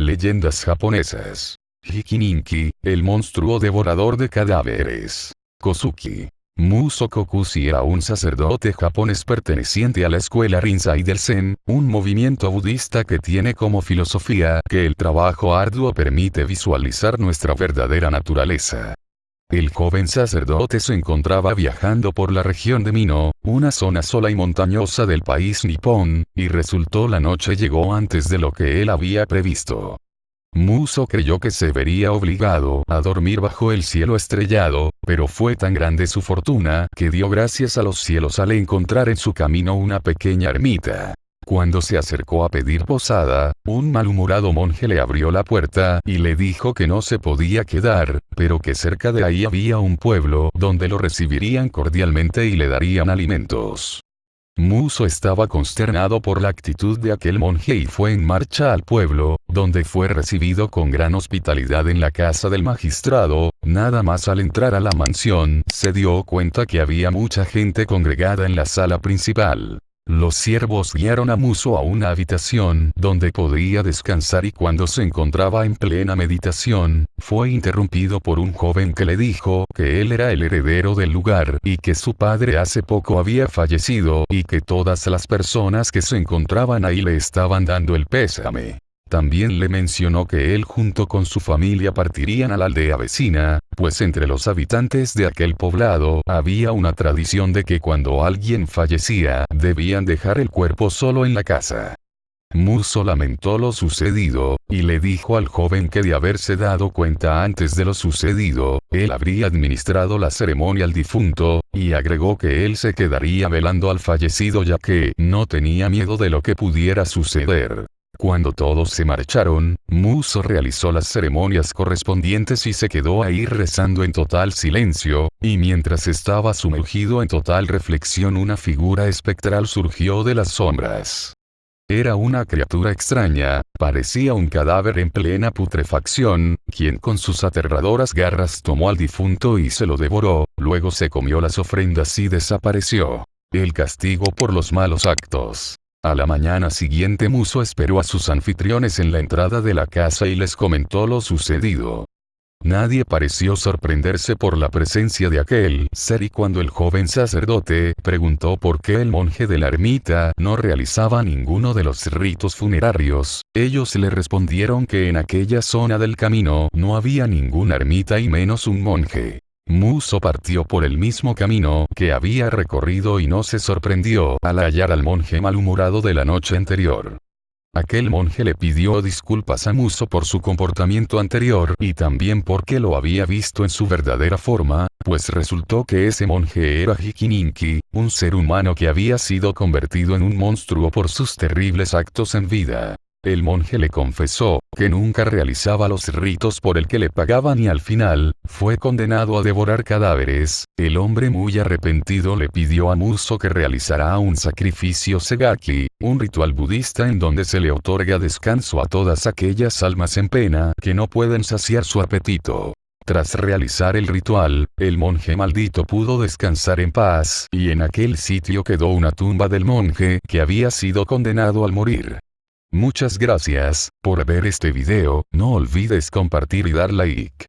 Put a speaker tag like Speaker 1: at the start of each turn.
Speaker 1: Leyendas japonesas. Hikininki, el monstruo devorador de cadáveres. Kozuki. Muso Kokushi era un sacerdote japonés perteneciente a la escuela Rinzai del Zen, un movimiento budista que tiene como filosofía que el trabajo arduo permite visualizar nuestra verdadera naturaleza. El joven sacerdote se encontraba viajando por la región de Mino, una zona sola y montañosa del país nipón, y resultó la noche llegó antes de lo que él había previsto. Muso creyó que se vería obligado a dormir bajo el cielo estrellado, pero fue tan grande su fortuna que dio gracias a los cielos al encontrar en su camino una pequeña ermita. Cuando se acercó a pedir posada, un malhumorado monje le abrió la puerta y le dijo que no se podía quedar, pero que cerca de ahí había un pueblo donde lo recibirían cordialmente y le darían alimentos. Muso estaba consternado por la actitud de aquel monje y fue en marcha al pueblo, donde fue recibido con gran hospitalidad en la casa del magistrado. Nada más al entrar a la mansión, se dio cuenta que había mucha gente congregada en la sala principal. Los siervos guiaron a Muso a una habitación donde podía descansar y cuando se encontraba en plena meditación, fue interrumpido por un joven que le dijo que él era el heredero del lugar y que su padre hace poco había fallecido y que todas las personas que se encontraban ahí le estaban dando el pésame. También le mencionó que él junto con su familia partirían a la aldea vecina, pues entre los habitantes de aquel poblado había una tradición de que cuando alguien fallecía debían dejar el cuerpo solo en la casa. Muso lamentó lo sucedido, y le dijo al joven que de haberse dado cuenta antes de lo sucedido, él habría administrado la ceremonia al difunto, y agregó que él se quedaría velando al fallecido ya que no tenía miedo de lo que pudiera suceder. Cuando todos se marcharon, Muso realizó las ceremonias correspondientes y se quedó ahí rezando en total silencio, y mientras estaba sumergido en total reflexión una figura espectral surgió de las sombras. Era una criatura extraña, parecía un cadáver en plena putrefacción, quien con sus aterradoras garras tomó al difunto y se lo devoró, luego se comió las ofrendas y desapareció. El castigo por los malos actos. A la mañana siguiente Muso esperó a sus anfitriones en la entrada de la casa y les comentó lo sucedido. Nadie pareció sorprenderse por la presencia de aquel ser y cuando el joven sacerdote preguntó por qué el monje de la ermita no realizaba ninguno de los ritos funerarios, ellos le respondieron que en aquella zona del camino no había ninguna ermita y menos un monje. Muso partió por el mismo camino que había recorrido y no se sorprendió al hallar al monje malhumorado de la noche anterior. Aquel monje le pidió disculpas a Muso por su comportamiento anterior y también porque lo había visto en su verdadera forma, pues resultó que ese monje era Hikininki, un ser humano que había sido convertido en un monstruo por sus terribles actos en vida. El monje le confesó que nunca realizaba los ritos por el que le pagaban y al final, fue condenado a devorar cadáveres. El hombre muy arrepentido le pidió a Muso que realizara un sacrificio Segaki, un ritual budista en donde se le otorga descanso a todas aquellas almas en pena que no pueden saciar su apetito. Tras realizar el ritual, el monje maldito pudo descansar en paz y en aquel sitio quedó una tumba del monje que había sido condenado al morir. Muchas gracias por ver este video, no olvides compartir y dar like.